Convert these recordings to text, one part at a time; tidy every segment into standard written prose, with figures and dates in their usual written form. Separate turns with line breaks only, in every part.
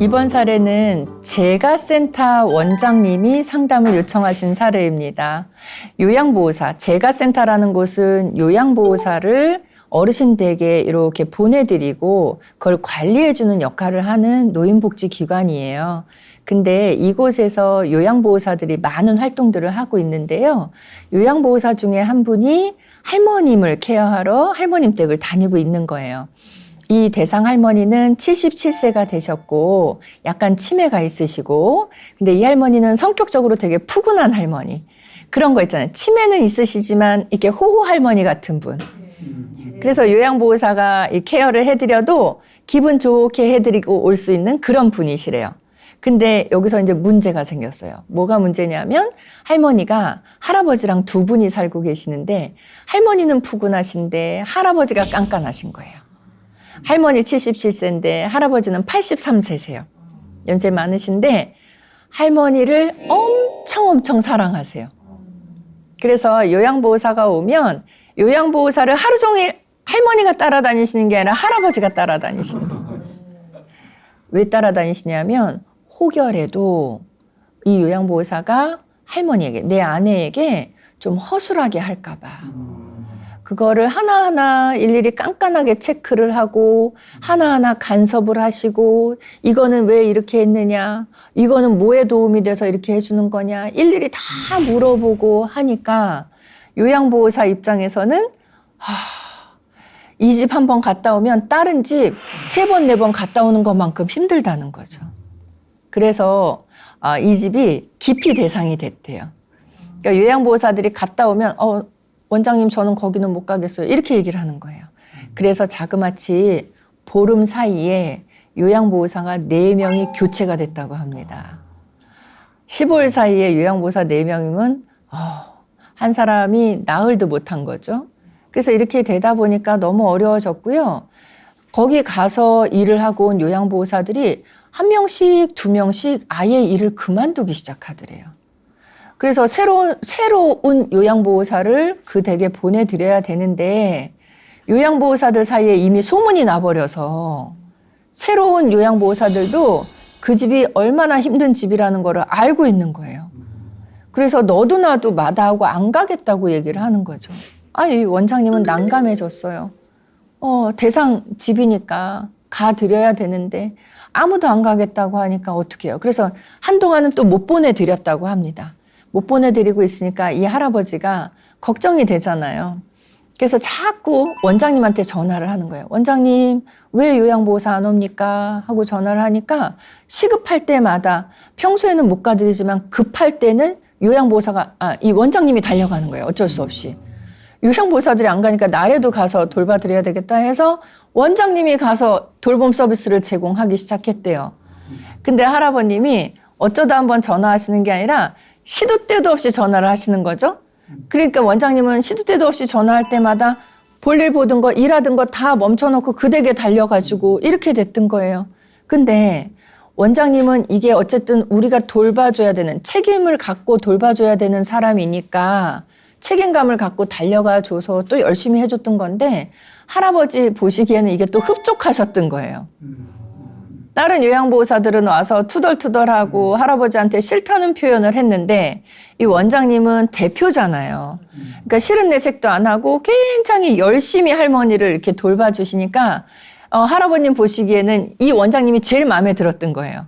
이번 사례는 재가센터 원장님이 상담을 요청하신 사례입니다. 요양보호사, 재가센터라는 곳은 요양보호사를 어르신댁에 이렇게 보내드리고 그걸 관리해주는 역할을 하는 노인복지기관이에요. 근데 이곳에서 요양보호사들이 많은 활동들을 하고 있는데요. 요양보호사 중에 한 분이 할머님을 케어하러 할머님 댁을 다니고 있는 거예요. 이 대상 할머니는 77세가 되셨고 약간 치매가 있으시고, 근데 이 할머니는 성격적으로 되게 푸근한 할머니. 그런 거 있잖아요. 치매는 있으시지만 이렇게 호호 할머니 같은 분. 그래서 요양보호사가 이 케어를 해드려도 기분 좋게 해드리고 올 수 있는 그런 분이시래요. 근데 여기서 이제 문제가 생겼어요. 뭐가 문제냐면 할머니가 할아버지랑 두 분이 살고 계시는데 할머니는 푸근하신데 할아버지가 깐깐하신 거예요. 할머니 77세인데 할아버지는 83세세요. 연세 많으신데 할머니를 엄청 사랑하세요. 그래서 요양보호사가 오면 요양보호사를 하루 종일 할머니가 따라다니시는 게 아니라 할아버지가 따라다니시는 거예요. 왜 따라다니시냐면 혹여라도 이 요양보호사가 할머니에게, 내 아내에게 좀 허술하게 할까 봐. 그거를 하나하나 일일이 깐깐하게 체크를 하고 하나하나 간섭을 하시고 이거는 왜 이렇게 했느냐, 이거는 뭐에 도움이 돼서 이렇게 해주는 거냐 일일이 다 물어보고 하니까 요양보호사 입장에서는 이 집 한 번 갔다 오면 다른 집 3번, 4번 갔다 오는 것만큼 힘들다는 거죠. 그래서 이 집이 기피 대상이 됐대요. 그러니까 요양보호사들이 갔다 오면 원장님 저는 거기는 못 가겠어요. 이렇게 얘기를 하는 거예요. 그래서 자그마치 보름 사이에 요양보호사가 4명이 교체가 됐다고 합니다. 15일 사이에 요양보호사 4명이면 한 사람이 나흘도 못한 거죠. 그래서 이렇게 되다 보니까 너무 어려워졌고요. 거기 가서 일을 하고 온 요양보호사들이 1명씩 2명씩 아예 일을 그만두기 시작하더래요. 그래서 새로운 요양보호사를 그 댁에 보내드려야 되는데 요양보호사들 사이에 이미 소문이 나버려서 새로운 요양보호사들도 그 집이 얼마나 힘든 집이라는 거를 알고 있는 거예요. 그래서 너도 나도 마다하고 안 가겠다고 얘기를 하는 거죠. 이 원장님은 난감해졌어요. 대상 집이니까 가드려야 되는데 아무도 안 가겠다고 하니까 어떻게 해요? 그래서 한동안은 또 못 보내드렸다고 합니다. 못 보내드리고 있으니까 이 할아버지가 걱정이 되잖아요. 그래서 자꾸 원장님한테 전화를 하는 거예요. 원장님 왜 요양보호사 안 옵니까? 하고 전화를 하니까 시급할 때마다 평소에는 못 가드리지만 급할 때는 요양보호사가 이 원장님이 달려가는 거예요. 어쩔 수 없이. 요양보호사들이 안 가니까 나라도 가서 돌봐드려야 되겠다 해서 원장님이 가서 돌봄 서비스를 제공하기 시작했대요. 근데 할아버님이 어쩌다 한번 전화하시는 게 아니라 시도 때도 없이 전화를 하시는 거죠. 그러니까 원장님은 시도 때도 없이 전화할 때마다 볼일 보던 거 일하던 거 다 멈춰놓고 그 댁에 달려가지고 이렇게 됐던 거예요. 근데 원장님은 이게 어쨌든 우리가 돌봐줘야 되는, 책임을 갖고 돌봐줘야 되는 사람이니까 책임감을 갖고 달려가줘서 또 열심히 해줬던 건데 할아버지 보시기에는 이게 또 흡족하셨던 거예요. 다른 요양보호사들은 와서 투덜투덜하고 할아버지한테 싫다는 표현을 했는데 이 원장님은 대표잖아요. 그러니까 싫은 내색도 안 하고 굉장히 열심히 할머니를 이렇게 돌봐주시니까 할아버님 보시기에는 이 원장님이 제일 마음에 들었던 거예요.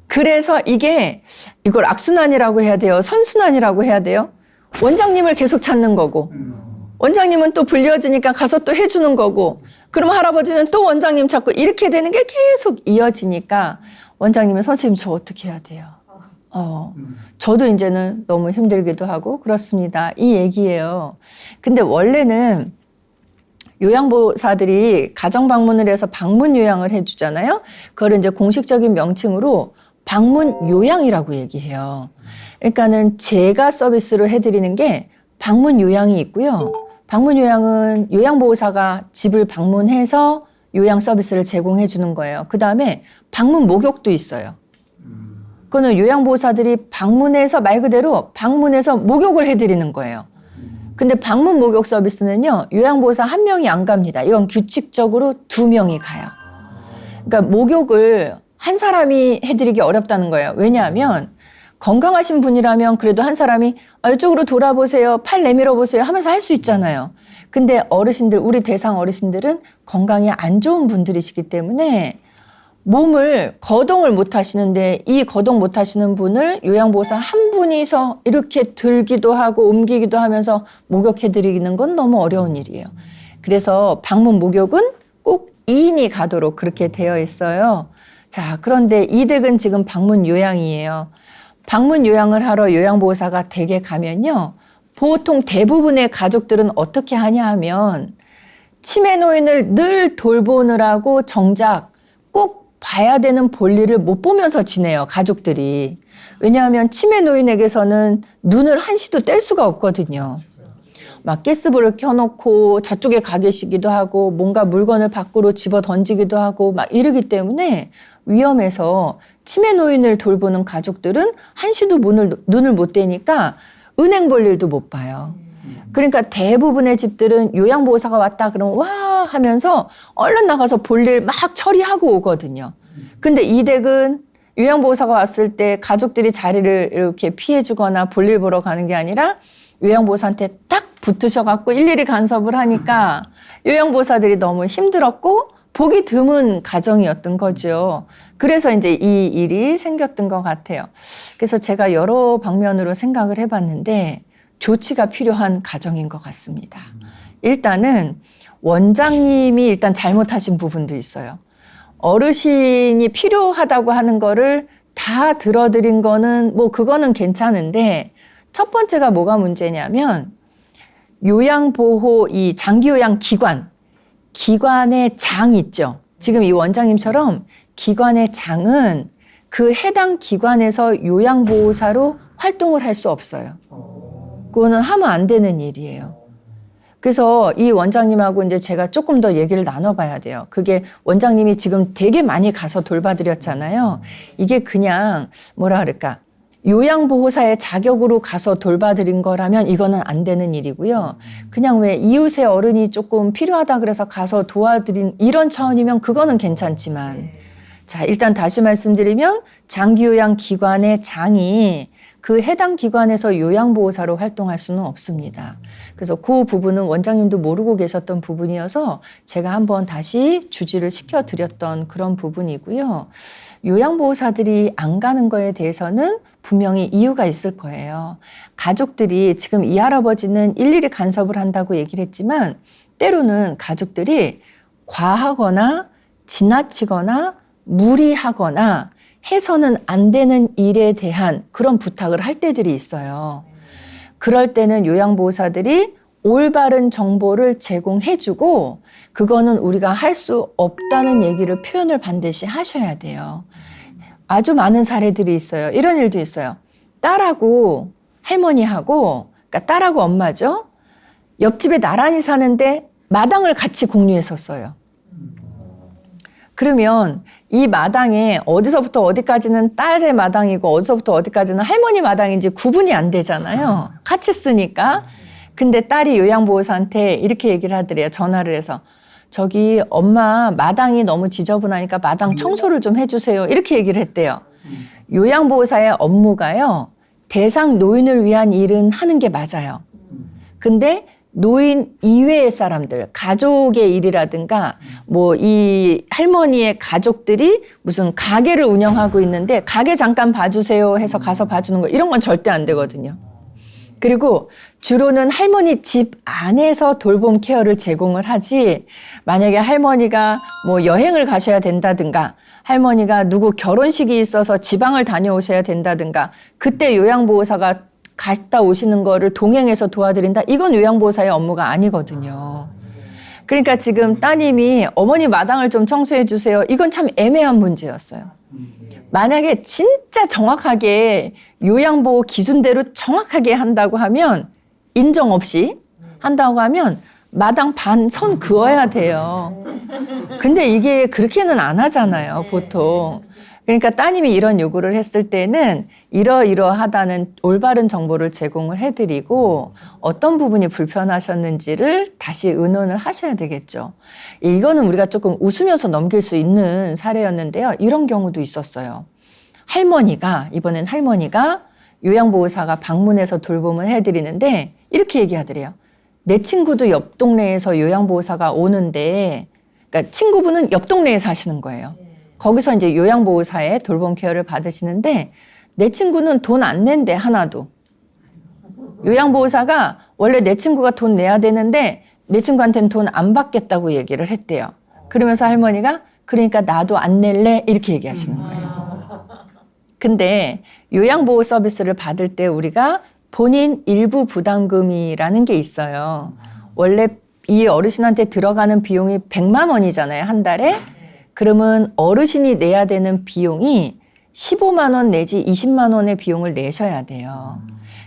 그래서 이걸 악순환이라고 해야 돼요? 선순환이라고 해야 돼요? 원장님을 계속 찾는 거고 원장님은 또 불려지니까 가서 또 해주는 거고 그럼 할아버지는 또 원장님 찾고 이렇게 되는 게 계속 이어지니까 원장님은 선생님 저 어떻게 해야 돼요? 저도 이제는 너무 힘들기도 하고 그렇습니다. 이 얘기예요. 근데 원래는 요양보호사들이 가정방문을 해서 방문 요양을 해주잖아요. 그걸 이제 공식적인 명칭으로 방문 요양이라고 얘기해요. 그러니까는 제가 서비스로 해드리는 게 방문 요양이 있고요. 방문 요양은 요양보호사가 집을 방문해서 요양 서비스를 제공해 주는 거예요. 그 다음에 방문 목욕도 있어요. 그거는 요양보호사들이 방문해서 말 그대로 방문해서 목욕을 해드리는 거예요. 근데 방문 목욕 서비스는요, 요양보호사 1명이 안 갑니다. 이건 규칙적으로 2명이 가요. 그러니까 목욕을 한 사람이 해드리기 어렵다는 거예요. 왜냐하면 건강하신 분이라면 그래도 한 사람이 이쪽으로 돌아보세요, 팔 내밀어 보세요 하면서 할 수 있잖아요. 근데 어르신들, 우리 대상 어르신들은 건강이 안 좋은 분들이시기 때문에 몸을 거동을 못 하시는데, 이 거동 못 하시는 분을 요양보호사 한 분이서 이렇게 들기도 하고 옮기기도 하면서 목욕해 드리는 건 너무 어려운 일이에요. 그래서 방문 목욕은 꼭 2인이 가도록 그렇게 되어 있어요. 자, 그런데 이 댁은 지금 방문 요양이에요. 방문 요양을 하러 요양보호사가 댁에 가면요, 보통 대부분의 가족들은 어떻게 하냐 하면 치매 노인을 늘 돌보느라고 정작 꼭 봐야 되는 볼일을 못 보면서 지내요, 가족들이. 왜냐하면 치매 노인에게서는 눈을 한시도 뗄 수가 없거든요. 막 가스불을 켜놓고 저쪽에 가 계시기도 하고 뭔가 물건을 밖으로 집어 던지기도 하고 막 이러기 때문에 위험해서 치매 노인을 돌보는 가족들은 한시도 눈을 못 떼니까 은행 볼 일도 못 봐요. 그러니까 대부분의 집들은 요양보호사가 왔다 그러면 와 하면서 얼른 나가서 볼일 막 처리하고 오거든요. 근데 이 댁은 요양보호사가 왔을 때 가족들이 자리를 이렇게 피해주거나 볼일 보러 가는 게 아니라 요양보호사한테 딱 붙으셔갖고 일일이 간섭을 하니까 요양보호사들이 너무 힘들었고 보기 드문 가정이었던 거죠. 그래서 이제 이 일이 생겼던 것 같아요. 그래서 제가 여러 방면으로 생각을 해봤는데 조치가 필요한 가정인 것 같습니다. 일단은 원장님이 일단 잘못하신 부분도 있어요. 어르신이 필요하다고 하는 거를 다 들어드린 거는 뭐 그거는 괜찮은데, 첫 번째가 뭐가 문제냐면 요양보호 이 장기요양 기관의 장 있죠. 지금 이 원장님처럼 기관의 장은 그 해당 기관에서 요양보호사로 활동을 할 수 없어요. 그거는 하면 안 되는 일이에요. 그래서 이 원장님하고 이제 제가 조금 더 얘기를 나눠봐야 돼요. 그게 원장님이 지금 되게 많이 가서 돌봐드렸잖아요. 이게 그냥 뭐라 그럴까, 요양보호사의 자격으로 가서 돌봐드린 거라면 이거는 안 되는 일이고요. 그냥 왜 이웃의 어른이 조금 필요하다 그래서 가서 도와드린 이런 차원이면 그거는 괜찮지만, 자, 일단 다시 말씀드리면 장기요양 기관의 장이 그 해당 기관에서 요양보호사로 활동할 수는 없습니다. 그래서 그 부분은 원장님도 모르고 계셨던 부분이어서 제가 한번 다시 주지를 시켜드렸던 그런 부분이고요. 요양보호사들이 안 가는 거에 대해서는 분명히 이유가 있을 거예요. 가족들이 지금 이 할아버지는 일일이 간섭을 한다고 얘기를 했지만 때로는 가족들이 과하거나 지나치거나 무리하거나 해서는 안 되는 일에 대한 그런 부탁을 할 때들이 있어요. 그럴 때는 요양보호사들이 올바른 정보를 제공해주고 그거는 우리가 할 수 없다는 얘기를 표현을 반드시 하셔야 돼요. 아주 많은 사례들이 있어요. 이런 일도 있어요. 딸하고 할머니하고, 그러니까 딸하고 엄마죠. 옆집에 나란히 사는데 마당을 같이 공유했었어요. 그러면 이 마당에 어디서부터 어디까지는 딸의 마당이고 어디서부터 어디까지는 할머니 마당인지 구분이 안 되잖아요. 같이 쓰니까. 근데 딸이 요양보호사한테 이렇게 얘기를 하더래요. 전화를 해서. 저기 엄마 마당이 너무 지저분하니까 마당 청소를 좀 해주세요. 이렇게 얘기를 했대요. 요양보호사의 업무가요, 대상 노인을 위한 일은 하는 게 맞아요. 근데 노인 이외의 사람들, 가족의 일이라든가 뭐 이 할머니의 가족들이 무슨 가게를 운영하고 있는데 가게 잠깐 봐주세요 해서 가서 봐주는 거, 이런 건 절대 안 되거든요. 그리고 주로는 할머니 집 안에서 돌봄 케어를 제공을 하지, 만약에 할머니가 뭐 여행을 가셔야 된다든가 할머니가 누구 결혼식이 있어서 지방을 다녀오셔야 된다든가 그때 요양보호사가 갔다 오시는 거를 동행해서 도와드린다, 이건 요양보호사의 업무가 아니거든요. 그러니까 지금 따님이 어머니 마당을 좀 청소해 주세요, 이건 참 애매한 문제였어요. 만약에 진짜 정확하게 요양보호 기준대로 정확하게 한다고 하면, 인정 없이 한다고 하면 마당 반 선 그어야 돼요. 근데 이게 그렇게는 안 하잖아요, 보통. 그러니까 따님이 이런 요구를 했을 때는 이러이러하다는 올바른 정보를 제공을 해드리고 어떤 부분이 불편하셨는지를 다시 의논을 하셔야 되겠죠. 이거는 우리가 조금 웃으면서 넘길 수 있는 사례였는데요. 이런 경우도 있었어요. 이번엔 할머니가 요양보호사가 방문해서 돌봄을 해드리는데 이렇게 얘기하더래요. 내 친구도 옆 동네에서 요양보호사가 오는데, 그러니까 친구분은 옆 동네에 사시는 거예요. 거기서 이제 요양보호사의 돌봄 케어를 받으시는데 내 친구는 돈 안 낸대, 하나도. 요양보호사가 원래 내 친구가 돈 내야 되는데 내 친구한테는 돈 안 받겠다고 얘기를 했대요. 그러면서 할머니가 그러니까 나도 안 낼래? 이렇게 얘기하시는 거예요. 근데 요양보호 서비스를 받을 때 우리가 본인 일부 부담금이라는 게 있어요. 원래 이 어르신한테 들어가는 비용이 100만 원이잖아요, 한 달에. 그러면 어르신이 내야 되는 비용이 15만 원 내지 20만 원의 비용을 내셔야 돼요.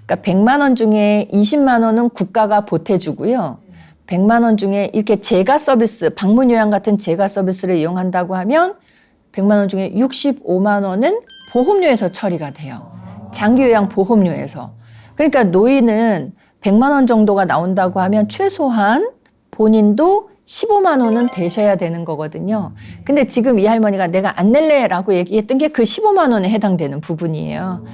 그러니까 100만 원 중에 20만 원은 국가가 보태주고요. 100만 원 중에 이렇게 재가 서비스, 방문 요양 같은 재가 서비스를 이용한다고 하면 100만 원 중에 65만 원은 보험료에서 처리가 돼요. 장기 요양 보험료에서. 그러니까 노인은 100만 원 정도가 나온다고 하면 최소한 본인도 15만 원은 되셔야 되는 거거든요. 근데 지금 이 할머니가 내가 안 낼래라고 얘기했던 게 그 15만 원에 해당되는 부분이에요.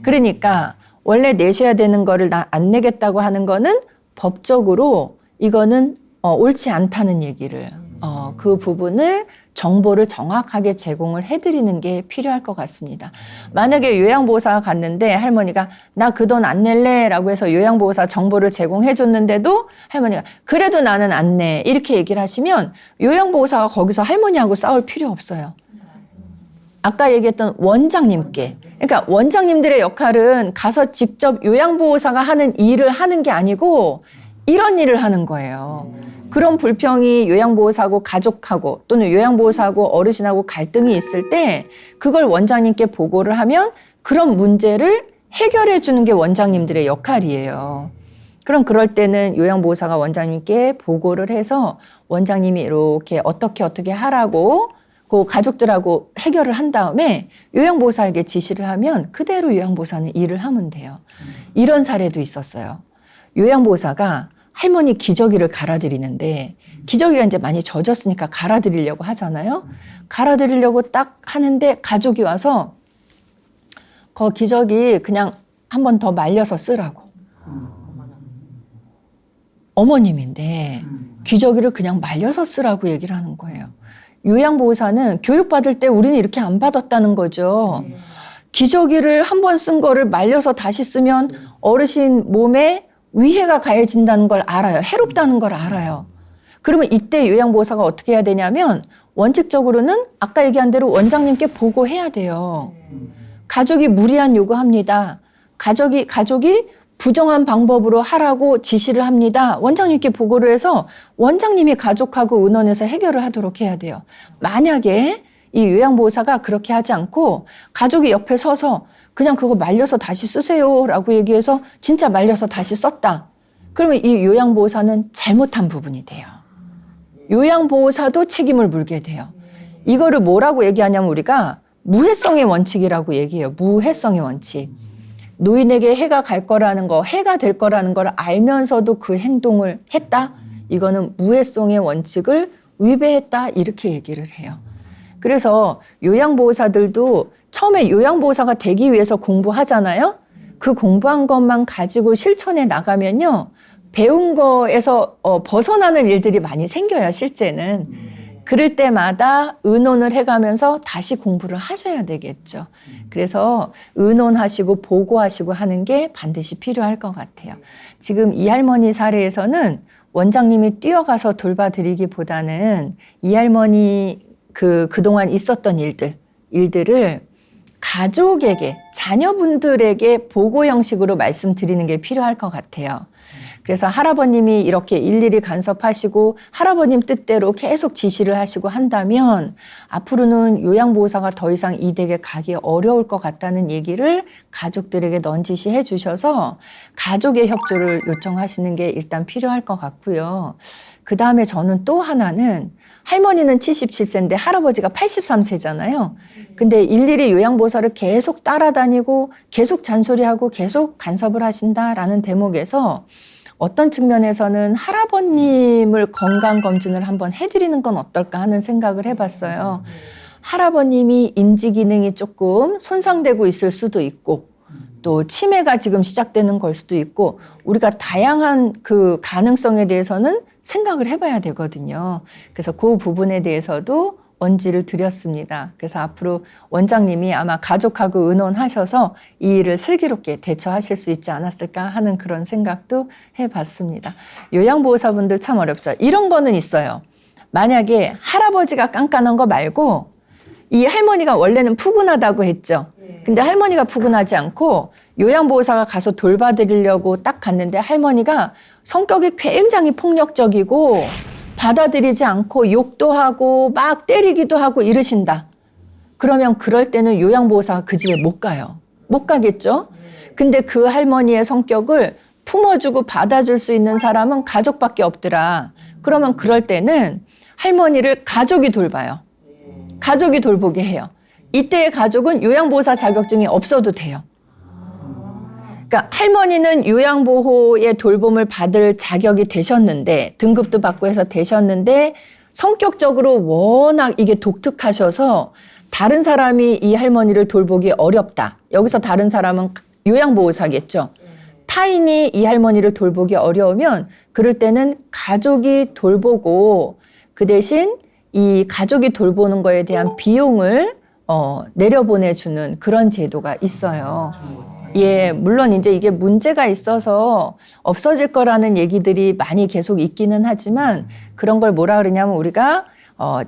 그러니까 원래 내셔야 되는 거를 나 안 내겠다고 하는 거는 법적으로 이거는 옳지 않다는 얘기를 그 부분을 정보를 정확하게 제공을 해드리는 게 필요할 것 같습니다. 만약에 요양보호사가 갔는데 할머니가 나 그 돈 안 낼래 라고 해서 요양보호사 정보를 제공해 줬는데도 할머니가 그래도 나는 안 내 이렇게 얘기를 하시면 요양보호사가 거기서 할머니하고 싸울 필요 없어요. 아까 얘기했던 원장님께, 그러니까 원장님들의 역할은 가서 직접 요양보호사가 하는 일을 하는 게 아니고 이런 일을 하는 거예요. 그런 불평이 요양보호사하고 가족하고 또는 요양보호사하고 어르신하고 갈등이 있을 때 그걸 원장님께 보고를 하면 그런 문제를 해결해 주는 게 원장님들의 역할이에요. 그럼 그럴 때는 요양보호사가 원장님께 보고를 해서 원장님이 이렇게 어떻게 하라고 그 가족들하고 해결을 한 다음에 요양보호사에게 지시를 하면 그대로 요양보호사는 일을 하면 돼요. 이런 사례도 있었어요. 요양보호사가 할머니 기저귀를 갈아드리는데 기저귀가 이제 많이 젖었으니까 갈아드리려고 하잖아요. 갈아드리려고 딱 하는데 가족이 와서 그 기저귀 그냥 한 번 더 말려서 쓰라고. 어머님인데 기저귀를 그냥 말려서 쓰라고 얘기를 하는 거예요. 요양보호사는 교육받을 때 우리는 이렇게 안 받았다는 거죠. 기저귀를 한 번 쓴 거를 말려서 다시 쓰면 어르신 몸에 위해가 가해진다는 걸 알아요. 해롭다는 걸 알아요. 그러면 이때 요양보호사가 어떻게 해야 되냐면 원칙적으로는 아까 얘기한 대로 원장님께 보고해야 돼요. 가족이 무리한 요구합니다. 가족이 부정한 방법으로 하라고 지시를 합니다. 원장님께 보고를 해서 원장님이 가족하고 의논해서 해결을 하도록 해야 돼요. 만약에 이 요양보호사가 그렇게 하지 않고 가족이 옆에 서서 그냥 그거 말려서 다시 쓰세요 라고 얘기해서 진짜 말려서 다시 썼다. 그러면 이 요양보호사는 잘못한 부분이 돼요. 요양보호사도 책임을 물게 돼요. 이거를 뭐라고 얘기하냐면 우리가 무해성의 원칙이라고 얘기해요. 무해성의 원칙. 노인에게 해가 갈 거라는 거, 해가 될 거라는 걸 알면서도 그 행동을 했다? 이거는 무해성의 원칙을 위배했다 이렇게 얘기를 해요. 그래서 요양보호사들도 처음에 요양보호사가 되기 위해서 공부하잖아요. 그 공부한 것만 가지고 실천해 나가면요. 배운 거에서 벗어나는 일들이 많이 생겨요, 실제는. 그럴 때마다 의논을 해가면서 다시 공부를 하셔야 되겠죠. 그래서 의논하시고 보고하시고 하는 게 반드시 필요할 것 같아요. 지금 이 할머니 사례에서는 원장님이 뛰어가서 돌봐드리기보다는 이 할머니 그동안 있었던 일들을 가족에게, 자녀분들에게 보고 형식으로 말씀드리는 게 필요할 것 같아요. 그래서 할아버님이 이렇게 일일이 간섭하시고 할아버님 뜻대로 계속 지시를 하시고 한다면 앞으로는 요양보호사가 더 이상 이 댁에 가기 어려울 것 같다는 얘기를 가족들에게 넌지시 해주셔서 가족의 협조를 요청하시는 게 일단 필요할 것 같고요. 그 다음에 저는 또 하나는 할머니는 77세인데 할아버지가 83세잖아요. 근데 일일이 요양보호사를 계속 따라다니고 계속 잔소리하고 계속 간섭을 하신다라는 대목에서 어떤 측면에서는 할아버님을 건강검진을 한번 해드리는 건 어떨까 하는 생각을 해봤어요. 할아버님이 인지기능이 조금 손상되고 있을 수도 있고 또 치매가 지금 시작되는 걸 수도 있고 우리가 다양한 그 가능성에 대해서는 생각을 해봐야 되거든요. 그래서 그 부분에 대해서도 언지를 드렸습니다. 그래서 앞으로 원장님이 아마 가족하고 의논하셔서 이 일을 슬기롭게 대처하실 수 있지 않았을까 하는 그런 생각도 해봤습니다. 요양보호사분들 참 어렵죠. 이런 거는 있어요. 만약에 할아버지가 깐깐한 거 말고 이 할머니가 원래는 푸근하다고 했죠. 근데 할머니가 푸근하지 않고 요양보호사가 가서 돌봐드리려고 딱 갔는데 할머니가 성격이 굉장히 폭력적이고 받아들이지 않고 욕도 하고 막 때리기도 하고 이러신다. 그러면 그럴 때는 요양보호사가 그 집에 못 가요. 못 가겠죠? 근데 그 할머니의 성격을 품어주고 받아줄 수 있는 사람은 가족밖에 없더라. 그러면 그럴 때는 할머니를 가족이 돌봐요. 가족이 돌보게 해요. 이때의 가족은 요양보호사 자격증이 없어도 돼요. 그러니까 할머니는 요양보호의 돌봄을 받을 자격이 되셨는데 등급도 받고 해서 되셨는데 성격적으로 워낙 이게 독특하셔서 다른 사람이 이 할머니를 돌보기 어렵다. 여기서 다른 사람은 요양보호사겠죠. 타인이 이 할머니를 돌보기 어려우면 그럴 때는 가족이 돌보고 그 대신 이 가족이 돌보는 거에 대한 비용을 내려보내주는 그런 제도가 있어요. 예, 물론 이제 이게 문제가 있어서 없어질 거라는 얘기들이 많이 계속 있기는 하지만 그런 걸 뭐라 그러냐면 우리가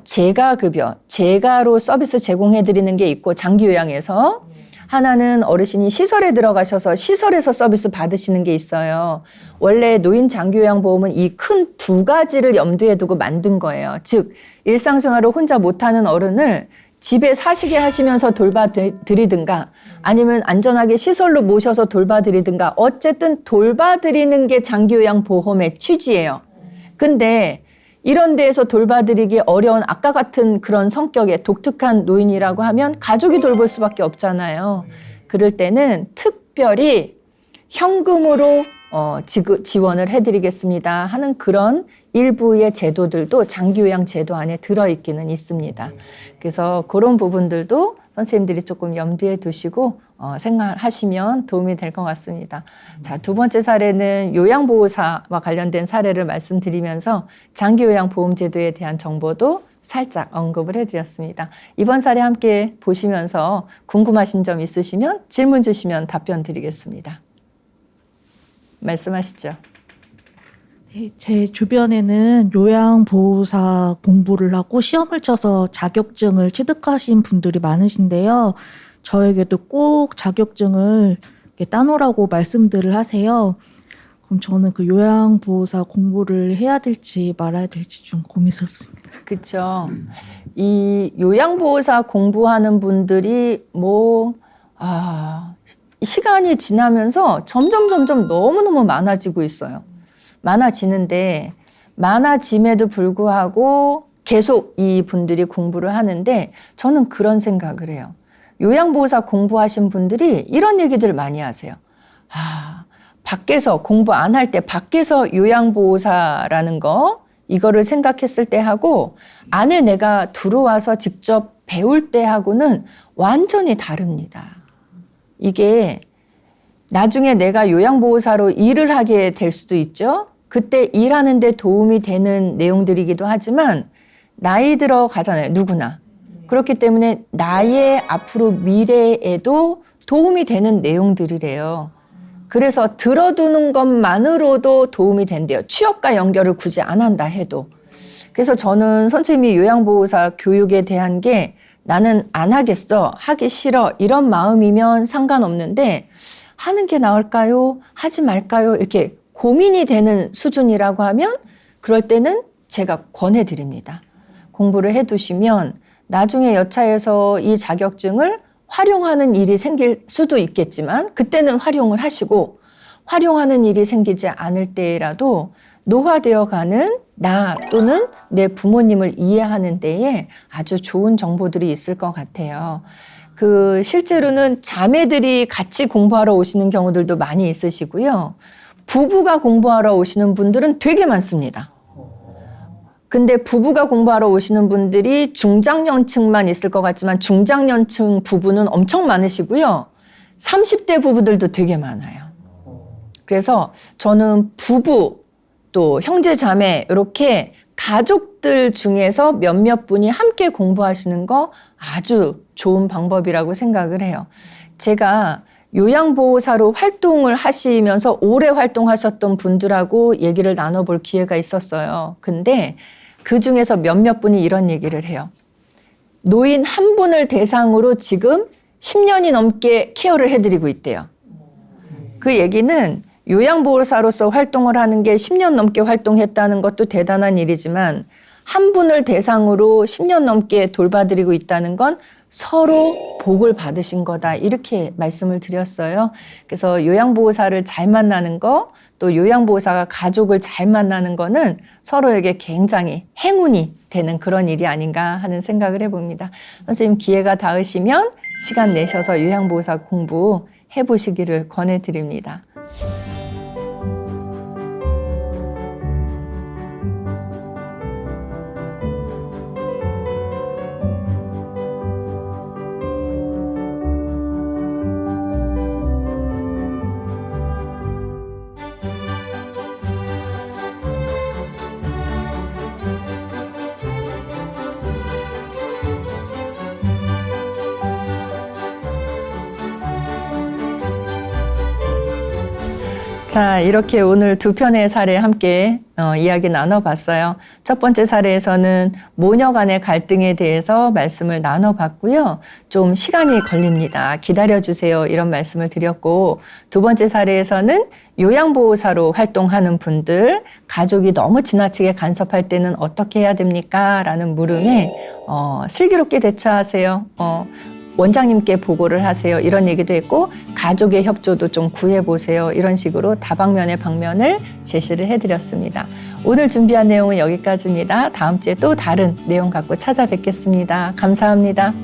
재가급여, 재가로 서비스 제공해드리는 게 있고 장기요양에서 하나는 어르신이 시설에 들어가셔서 시설에서 서비스 받으시는 게 있어요. 원래 노인 장기요양보험은 이 큰 두 가지를 염두에 두고 만든 거예요. 즉 일상생활을 혼자 못하는 어른을 집에 사시게 하시면서 돌봐드리든가 아니면 안전하게 시설로 모셔서 돌봐드리든가 어쨌든 돌봐드리는 게 장기요양보험의 취지예요. 근데 이런 데에서 돌봐드리기 어려운 아까 같은 그런 성격의 독특한 노인이라고 하면 가족이 돌볼 수밖에 없잖아요. 그럴 때는 특별히 현금으로 지원을 해드리겠습니다 하는 그런 일부의 제도들도 장기요양 제도 안에 들어있기는 있습니다. 그래서 그런 부분들도 선생님들이 조금 염두에 두시고 생각하시면 도움이 될 것 같습니다. 자, 두 번째 사례는 요양보호사와 관련된 사례를 말씀드리면서 장기요양보험제도에 대한 정보도 살짝 언급을 해드렸습니다. 이번 사례 함께 보시면서 궁금하신 점 있으시면 질문 주시면 답변 드리겠습니다. 말씀하시죠.
네, 제 주변에는 요양보호사 공부를 하고 시험을 쳐서 자격증을 취득하신 분들이 많으신데요. 저에게도 꼭 자격증을 따놓으라고 말씀들을 하세요. 그럼 저는 그 요양보호사 공부를 해야 될지 말아야 될지 좀 고민스럽습니다.
그렇죠. 이 요양보호사 공부하는 분들이 시간이 지나면서 점점 너무너무 많아지고 있어요. 많아지는데 많아짐에도 불구하고 계속 이 분들이 공부를 하는데 저는 그런 생각을 해요. 요양보호사 공부하신 분들이 이런 얘기들 많이 하세요. 밖에서 공부 안 할 때 밖에서 요양보호사라는 거 이거를 생각했을 때 하고 안에 내가 들어와서 직접 배울 때 하고는 완전히 다릅니다. 이게 나중에 내가 요양보호사로 일을 하게 될 수도 있죠. 그때 일하는 데 도움이 되는 내용들이기도 하지만 나이 들어 가잖아요. 누구나. 그렇기 때문에 나의 앞으로 미래에도 도움이 되는 내용들이래요. 그래서 들어두는 것만으로도 도움이 된대요. 취업과 연결을 굳이 안 한다 해도. 그래서 저는 선생님이 요양보호사 교육에 대한 게 나는 안 하겠어, 하기 싫어 이런 마음이면 상관없는데 하는 게 나을까요? 하지 말까요? 이렇게 고민이 되는 수준이라고 하면 그럴 때는 제가 권해드립니다. 공부를 해두시면 나중에 여차해서 이 자격증을 활용하는 일이 생길 수도 있겠지만 그때는 활용을 하시고 활용하는 일이 생기지 않을 때라도 노화되어 가는 나 또는 내 부모님을 이해하는 데에 아주 좋은 정보들이 있을 것 같아요. 실제로는 자매들이 같이 공부하러 오시는 경우들도 많이 있으시고요. 부부가 공부하러 오시는 분들은 되게 많습니다. 근데 부부가 공부하러 오시는 분들이 중장년층만 있을 것 같지만 중장년층 부부는 엄청 많으시고요. 30대 부부들도 되게 많아요. 그래서 저는 부부 또 형제 자매 이렇게 가족들 중에서 몇몇 분이 함께 공부하시는 거 아주 좋은 방법이라고 생각을 해요. 제가 요양보호사로 활동을 하시면서 오래 활동하셨던 분들하고 얘기를 나눠볼 기회가 있었어요. 근데 그 중에서 몇몇 분이 이런 얘기를 해요. 노인 한 분을 대상으로 지금 10년이 넘게 케어를 해드리고 있대요. 그 얘기는 요양보호사로서 활동을 하는 게 10년 넘게 활동했다는 것도 대단한 일이지만 한 분을 대상으로 10년 넘게 돌봐드리고 있다는 건 서로 복을 받으신 거다 이렇게 말씀을 드렸어요. 그래서 요양보호사를 잘 만나는 거 또 요양보호사가 가족을 잘 만나는 거는 서로에게 굉장히 행운이 되는 그런 일이 아닌가 하는 생각을 해봅니다. 선생님 기회가 닿으시면 시간 내셔서 요양보호사 공부 해보시기를 권해드립니다. 자, 이렇게 오늘 두 편의 사례 함께 이야기 나눠봤어요. 첫 번째 사례에서는 모녀 간의 갈등에 대해서 말씀을 나눠봤고요. 좀 시간이 걸립니다. 기다려주세요. 이런 말씀을 드렸고 두 번째 사례에서는 요양보호사로 활동하는 분들, 가족이 너무 지나치게 간섭할 때는 어떻게 해야 됩니까? 라는 물음에 슬기롭게 대처하세요. 원장님께 보고를 하세요. 이런 얘기도 했고 가족의 협조도 좀 구해보세요. 이런 식으로 다방면의 방면을 제시를 해드렸습니다. 오늘 준비한 내용은 여기까지입니다. 다음 주에 또 다른 내용 갖고 찾아뵙겠습니다. 감사합니다.